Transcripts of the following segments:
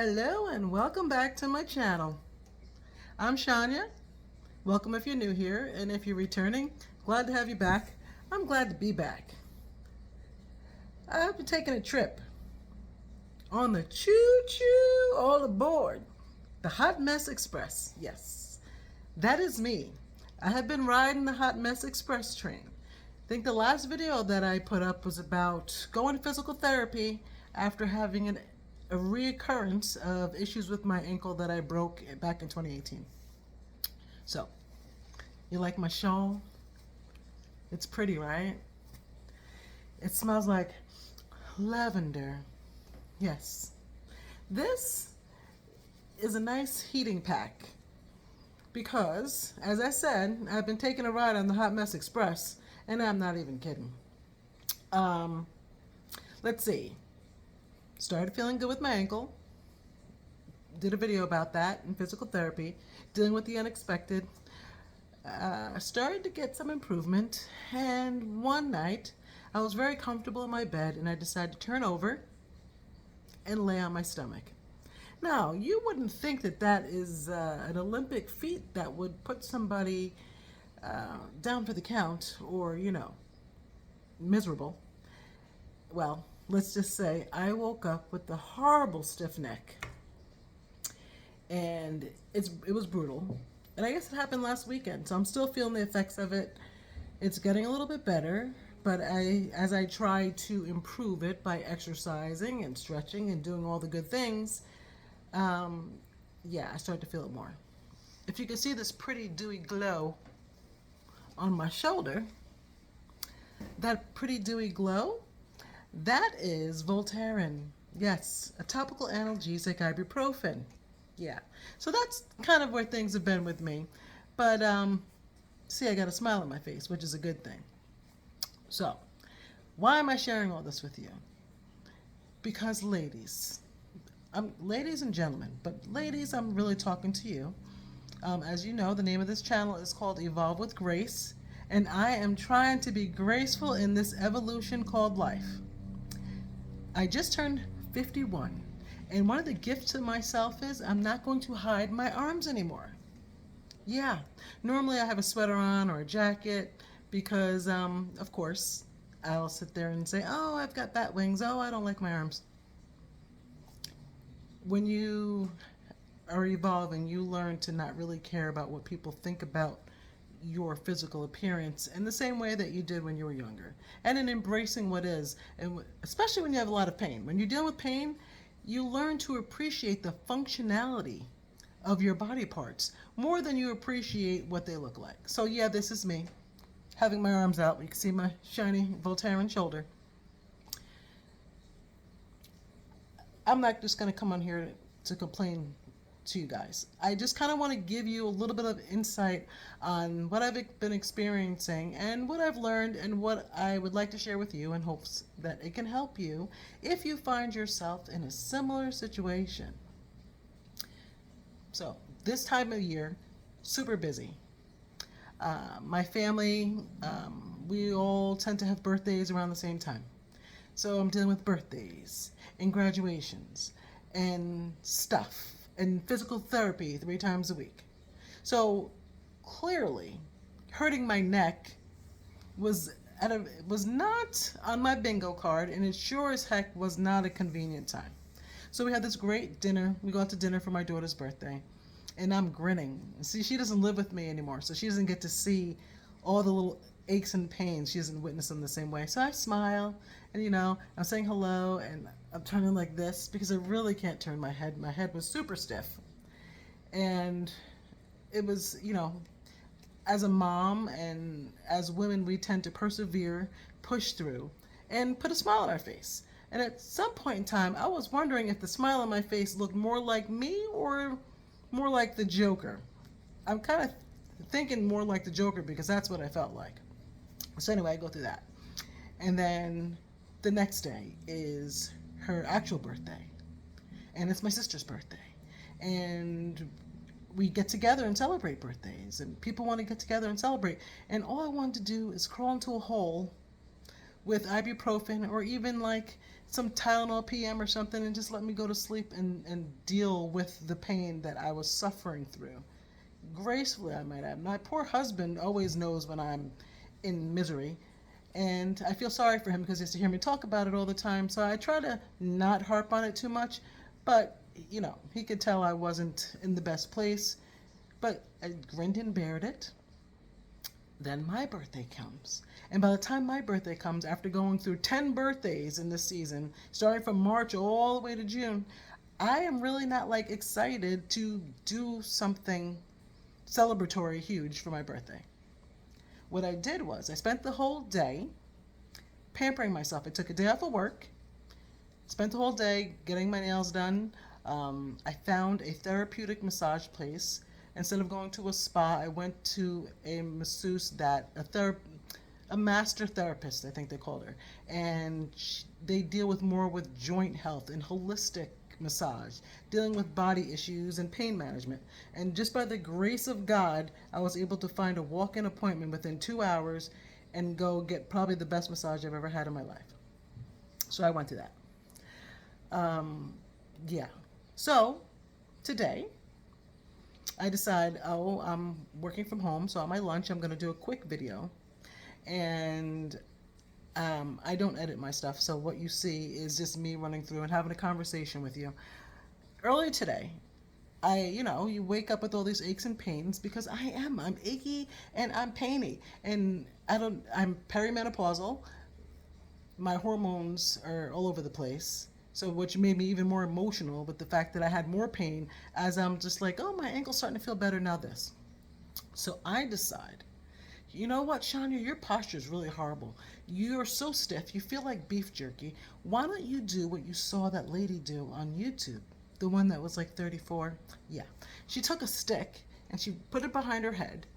Hello and welcome back to my channel. I'm Shonya. Welcome if you're new here, and if you're returning, glad to have you back. I'm glad to be back. I've been taking a trip on the choo-choo, all aboard the Hot Mess Express. Yes, that is me. I have been riding the Hot Mess Express train. I think the last video that I put up was about going to physical therapy after having a reoccurrence of issues with my ankle that I broke back in 2018. So, you like my shawl? It's pretty, right? It smells like lavender. Yes. This is a nice heating pack because, as I said, I've been taking a ride on the Hot Mess Express, and I'm not even kidding. Let's see. Started feeling good with my ankle. Did a video about that in physical therapy, dealing with the unexpected. Started to get some improvement, and one night I was very comfortable in my bed and I decided to turn over and lay on my stomach. Now, you wouldn't think that that is an Olympic feat that would put somebody down for the count or, miserable. Well, let's just say I woke up with a horrible stiff neck, and it was brutal. And I guess it happened last weekend, so I'm still feeling the effects of it. It's getting a little bit better, but as I try to improve it by exercising and stretching and doing all the good things, I start to feel it more. If you can see this pretty dewy glow on my shoulder, that pretty dewy glow, that is Voltaren. Yes, a topical analgesic ibuprofen. Yeah, so that's kind of where things have been with me. But see, I got a smile on my face, which is a good thing. So, why am I sharing all this with you? Because ladies, ladies and gentlemen, but ladies, I'm really talking to you. As you know, the name of this channel is called Evolve with Grace, and I am trying to be graceful in this evolution called life. I just turned 51, and one of the gifts to myself is I'm not going to hide my arms anymore. Yeah, normally I have a sweater on or a jacket because, of course, I'll sit there and say, oh, I've got bat wings. Oh, I don't like my arms. When you are evolving, you learn to not really care about what people think about your physical appearance in the same way that you did when you were younger, and in embracing what is, and especially when you have a lot of pain. When you're dealing with pain, you learn to appreciate the functionality of your body parts more than you appreciate what they look like. So yeah, this is me having my arms out. You can see my shiny Voltaren shoulder. I'm not just going to come on here to complain to you guys. I just kind of want to give you a little bit of insight on what I've been experiencing and what I've learned and what I would like to share with you in hopes that it can help you if you find yourself in a similar situation. So this time of year, super busy. My family, we all tend to have birthdays around the same time. So I'm dealing with birthdays and graduations and stuff and physical therapy 3 times a week. So clearly, hurting my neck was not on my bingo card, and it sure as heck was not a convenient time. So we had this great dinner. We go out to dinner for my daughter's birthday, and I'm grinning. See, she doesn't live with me anymore, so she doesn't get to see all the little aches and pains. She doesn't witness them the same way. So I smile, and I'm saying hello, and I'm turning like this because I really can't turn my head. My head was super stiff. And it was, as a mom and as women, we tend to persevere, push through, and put a smile on our face. And at some point in time, I was wondering if the smile on my face looked more like me or more like the Joker. I'm kind of thinking more like the Joker because that's what I felt like. So anyway, I go through that. And then the next day is her actual birthday. And it's my sister's birthday. And we get together and celebrate birthdays. And people want to get together and celebrate. And all I wanted to do is crawl into a hole with ibuprofen or even like some Tylenol PM or something and just let me go to sleep and deal with the pain that I was suffering through. Gracefully, I might add. My poor husband always knows when I'm in misery, and I feel sorry for him because he has to hear me talk about it all the time. So I try to not harp on it too much, but he could tell I wasn't in the best place. But I grinned and bared it. Then my birthday comes. And by the time my birthday comes, after going through 10 birthdays in this season, starting from March all the way to June, I am really not like excited to do something celebratory huge for my birthday. What I did was I spent the whole day pampering myself. I took a day off of work, spent the whole day getting my nails done. I found a therapeutic massage place. Instead of going to a spa, I went to a masseuse a master therapist, I think they called her, and they deal with more with joint health and holistic massage, dealing with body issues and pain management. And just by the grace of God, I was able to find a walk-in appointment within 2 hours and go get probably the best massage I've ever had in my life. So I went to that. Yeah. So today, I decide, I'm working from home, so on my lunch, I'm going to do a quick video. And I don't edit my stuff, so what you see is just me running through and having a conversation with you. Earlier today, you wake up with all these aches and pains because I'm achy and I'm painy. And I'm perimenopausal. My hormones are all over the place. So which made me even more emotional with the fact that I had more pain as I'm just like, oh, my ankle's starting to feel better now this. So I decide, you know what, Shonya, your posture is really horrible. You're so stiff, you feel like beef jerky. Why don't you do what you saw that lady do on YouTube? The one that was like 34? Yeah. She took a stick and she put it behind her head,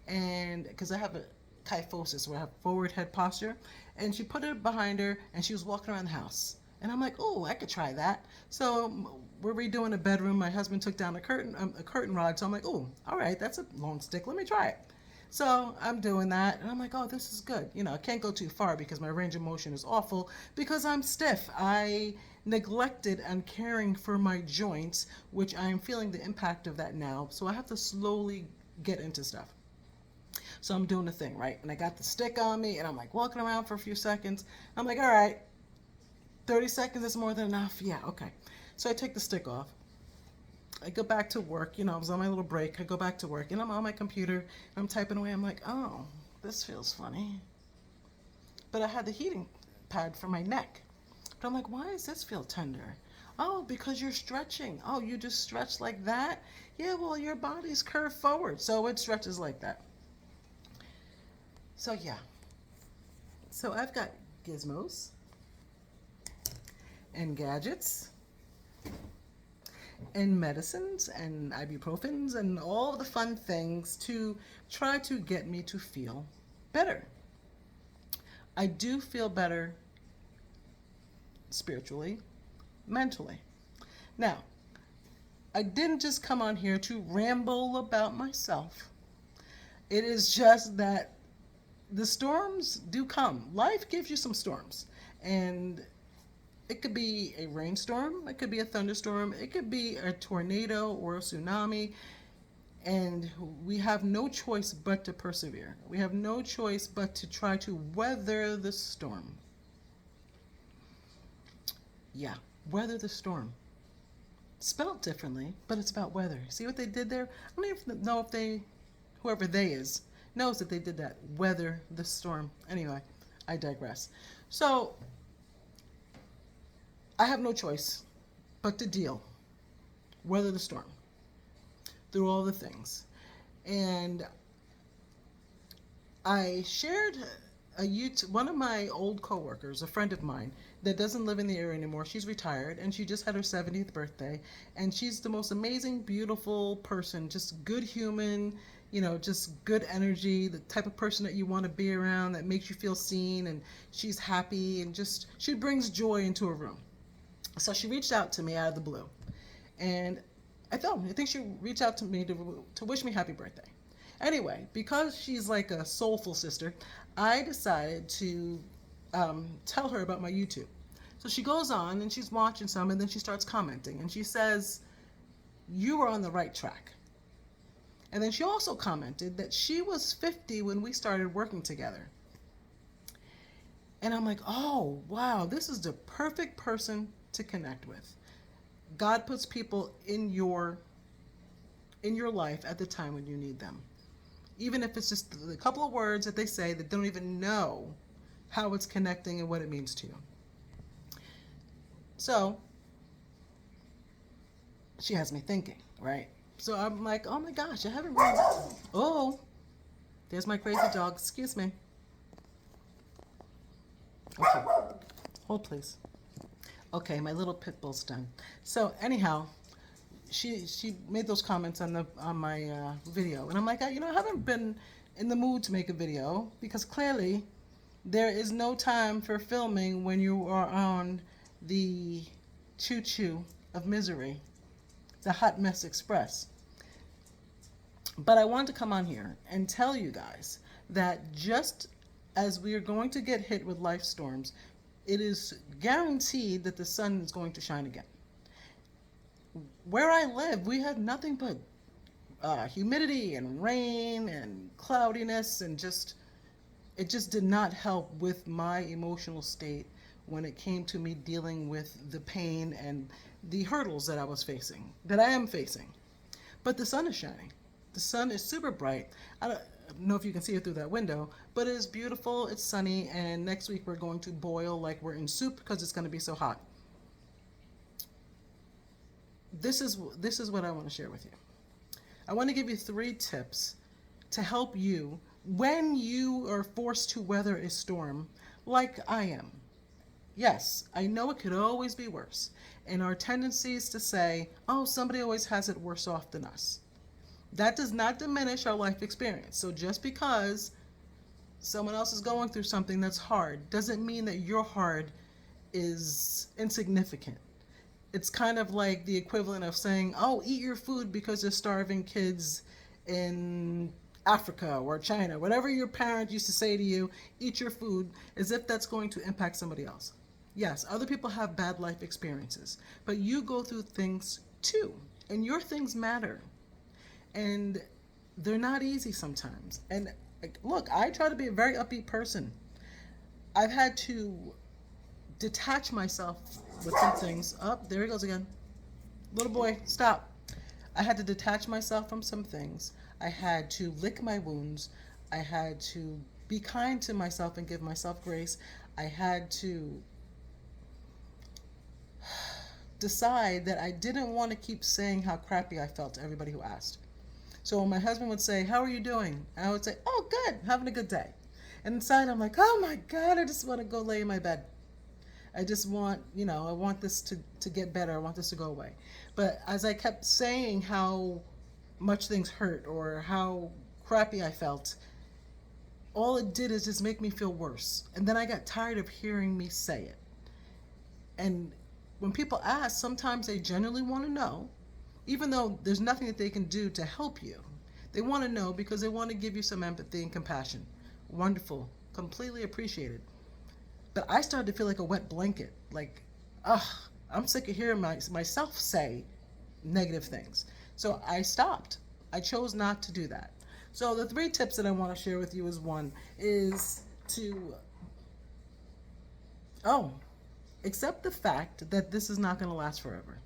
and because I have a kyphosis where I have forward head posture, and she put it behind her and she was walking around the house. And I'm like, oh, I could try that. So we're redoing a bedroom. My husband took down a curtain rod. So I'm like, oh, all right, that's a long stick. Let me try it. So I'm doing that, and I'm like, oh, this is good. I can't go too far because my range of motion is awful because I'm stiff. I neglected and caring for my joints, which I am feeling the impact of that now. So I have to slowly get into stuff. So I'm doing the thing, right? And I got the stick on me, and I'm like walking around for a few seconds. I'm like, all right, 30 seconds is more than enough. Yeah, okay. So I take the stick off. I go back to work. I was on my little break. I go back to work, and I'm on my computer. I'm typing away. I'm like, oh, this feels funny. But I had the heating pad for my neck. But I'm like, why does this feel tender? Oh, because you're stretching. Oh, you just stretch like that? Yeah, well, your body's curved forward, so it stretches like that. So, yeah. So I've got gizmos and gadgets and medicines and ibuprofens and all the fun things to try to get me to feel better. I do feel better spiritually, mentally. Now, I didn't just come on here to ramble about myself. It is just that the storms do come. Life gives you some storms, and it could be a rainstorm, it could be a thunderstorm, it could be a tornado or a tsunami, and we have no choice but to persevere. We have no choice but to try to weather the storm. Yeah, weather the storm. Spelled differently, but it's about weather. See what they did there? I don't even know if whoever they is, knows that they did that. Weather the storm. Anyway, I digress. So, I have no choice but to weather the storm, through all the things. And I shared one of my old coworkers, a friend of mine, that doesn't live in the area anymore. She's retired, and she just had her 70th birthday. And she's the most amazing, beautiful person, just good human, just good energy, the type of person that you want to be around, that makes you feel seen, and she's happy, and she brings joy into a room. So she reached out to me out of the blue, and I think she reached out to me to wish me happy birthday. Anyway, because she's like a soulful sister, I decided to tell her about my YouTube. So she goes on and she's watching some, and then she starts commenting, and she says, "You were on the right track." And then she also commented that she was 50 when we started working together. And I'm like, oh, wow, this is the perfect person to connect with. God puts people in your life at the time when you need them. Even if it's just a couple of words that they say that don't even know how it's connecting and what it means to you. So she has me thinking, right? So I'm like, oh my gosh, I haven't really. Oh, there's my crazy dog. Excuse me. Okay, hold please. Okay, my little pit bull's done. So anyhow, she made those comments on my video, and I'm like, I haven't been in the mood to make a video because clearly there is no time for filming when you are on the choo choo of misery, the hot mess express. But I wanted to come on here and tell you guys that just as we are going to get hit with life storms, it is guaranteed that the sun is going to shine again. Where I live, we had nothing but humidity and rain and cloudiness, and it just did not help with my emotional state when it came to me dealing with the pain and the hurdles that that I am facing. But the sun is shining. The sun is super bright. I don't know if you can see it through that window, but it is beautiful, it's sunny, and next week we're going to boil like we're in soup because it's going to be so hot. This is what I want to share with you. I want to give you 3 tips to help you when you are forced to weather a storm like I am. Yes, I know it could always be worse, and our tendency is to say, oh, somebody always has it worse off than us. That does not diminish our life experience. So just because someone else is going through something that's hard doesn't mean that your hard is insignificant. It's kind of like the equivalent of saying, oh, eat your food because there's starving kids in Africa or China. Whatever your parent used to say to you, eat your food, as if that's going to impact somebody else. Yes, other people have bad life experiences, but you go through things too, and your things matter. And they're not easy sometimes. And look, I try to be a very upbeat person. I've had to detach myself with some things. Oh, there he goes again. Little boy, stop. I had to detach myself from some things. I had to lick my wounds. I had to be kind to myself and give myself grace. I had to decide that I didn't want to keep saying how crappy I felt to everybody who asked. So when my husband would say, how are you doing? I would say, oh, good, having a good day. And inside I'm like, oh my God, I just want to go lay in my bed. I just want, I want this to get better. I want this to go away. But as I kept saying how much things hurt or how crappy I felt, all it did is just make me feel worse. And then I got tired of hearing me say it. And when people ask, sometimes they genuinely want to know, even though there's nothing that they can do to help you. They want to know because they want to give you some empathy and compassion. Wonderful. Completely appreciated. But I started to feel like a wet blanket. Like, I'm sick of hearing myself say negative things. So I stopped. I chose not to do that. So the 3 tips that I want to share with you is to accept the fact that this is not going to last forever.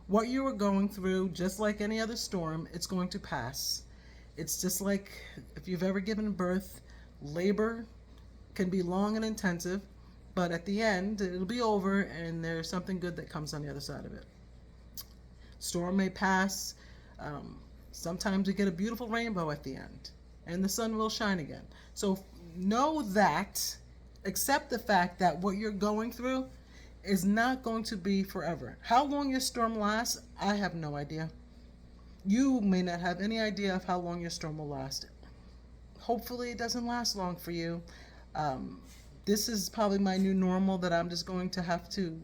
What you are going through, just like any other storm, it's going to pass. It's just like if you've ever given birth, labor can be long and intensive, but at the end, it'll be over and there's something good that comes on the other side of it. Storm may pass. Sometimes you get a beautiful rainbow at the end, and the sun will shine again. So know that, accept the fact that what you're going through is not going to be forever. How long your storm lasts, I have no idea. You may not have any idea of how long your storm will last. Hopefully it doesn't last long for you. This is probably my new normal, that I'm just going to have to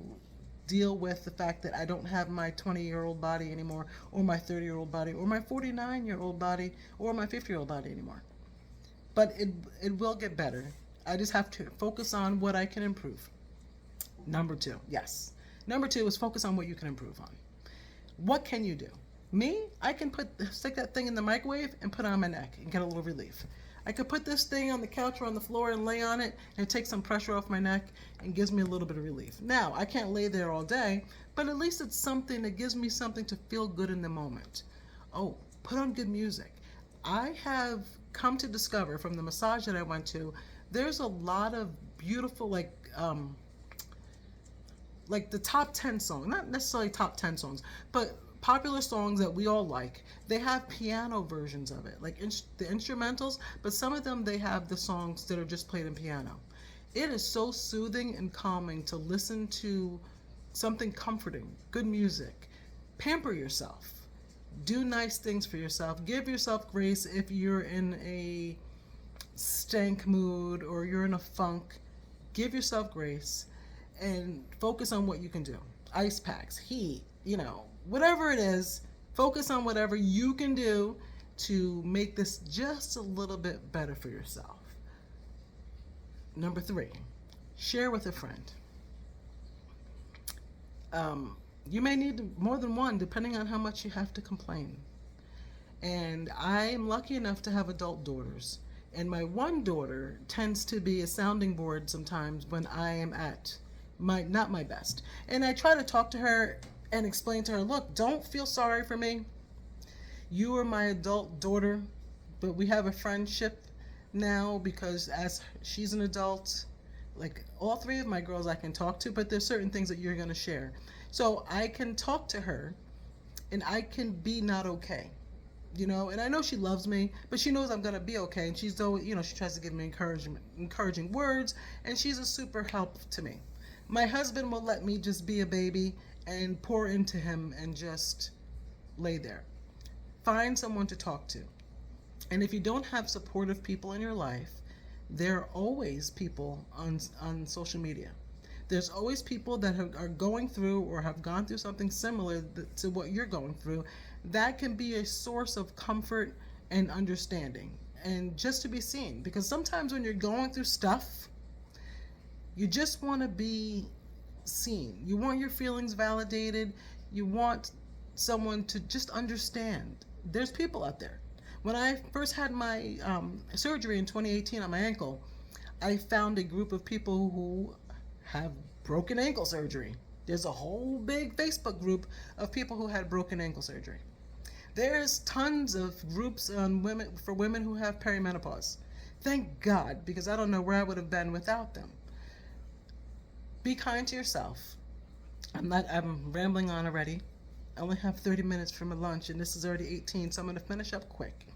deal with the fact that I don't have my 20-year-old body anymore, or my 30-year-old body, or my 49-year-old body, or my 50-year-old body anymore. But it will get better. I just have to focus on what I can improve. Number two, yes. Number two is focus on what you can improve on. What can you do? Me, I can stick that thing in the microwave and put it on my neck and get a little relief. I could put this thing on the couch or on the floor and lay on it and it takes some pressure off my neck and gives me a little bit of relief. Now, I can't lay there all day, but at least it's something that gives me something to feel good in the moment. Oh, put on good music. I have come to discover from the massage that I went to, there's a lot of beautiful, like the top 10 songs, not necessarily top 10 songs, but popular songs that we all like. They have piano versions of it, like the instrumentals, but some of them they have the songs that are just played in piano. It is so soothing and calming to listen to something comforting, good music. Pamper yourself. Do nice things for yourself. Give yourself grace if you're in a stank mood or you're in a funk. Give yourself grace and focus on what you can do. Ice packs, heat, whatever it is, focus on whatever you can do to make this just a little bit better for yourself. Number three, share with a friend. You may need more than one depending on how much you have to complain. And I am lucky enough to have adult daughters. And my one daughter tends to be a sounding board sometimes when I am at not my best. And I try to talk to her and explain to her, look, don't feel sorry for me. You are my adult daughter, but we have a friendship now because as she's an adult, like all three of my girls I can talk to, but there's certain things that you're going to share. So I can talk to her and I can be not okay. And I know she loves me, but she knows I'm going to be okay. And she's always, she tries to give me encouraging words, and she's a super help to me. My husband will let me just be a baby and pour into him and just lay there. Find someone to talk to. And if you don't have supportive people in your life, there are always people on social media. There's always people that are going through or have gone through something similar to what you're going through. That can be a source of comfort and understanding and just to be seen. Because sometimes when you're going through stuff, you just want to be seen. You want your feelings validated. You want someone to just understand. There's people out there. When I first had my surgery in 2018 on my ankle, I found a group of people who have broken ankle surgery. There's a whole big Facebook group of people who had broken ankle surgery. There's tons of groups on for women who have perimenopause. Thank God, because I don't know where I would have been without them. Be kind to yourself. I'm rambling on already. I only have 30 minutes for my lunch and this is already 18, so I'm going to finish up quick.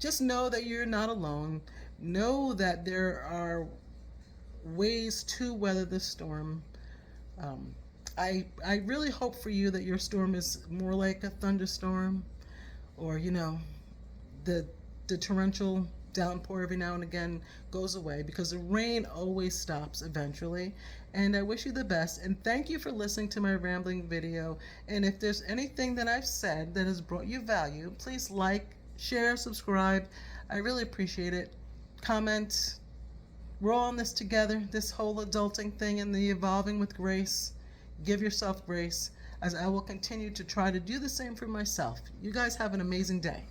Just know that you're not alone. Know that there are ways to weather the storm. I really hope for you that your storm is more like a thunderstorm or, the torrential downpour every now and again goes away, because the rain always stops eventually. And I wish you the best, and thank you for listening to my rambling video. And if there's anything that I've said that has brought you value, please like, share, subscribe. I really appreciate it. Comment. We're all in this together, this whole adulting thing and the evolving with grace. Give yourself grace, as I will continue to try to do the same for myself. You guys have an amazing day.